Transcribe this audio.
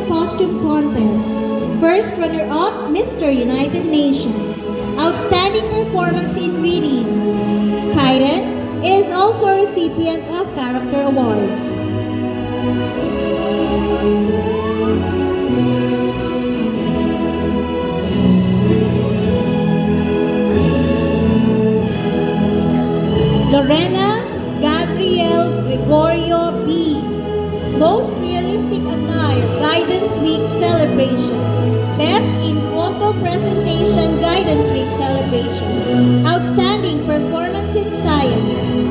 Costume Contest. First runner-up, Mr. United Nations. Outstanding performance in reading. Kaiden is also a recipient of Character Awards. Lorena Gabriel Gregorio B. Most Realistic Attire Guidance Week Celebration. Best in Photo Presentation Guidance Week Celebration. Outstanding Performance in Science.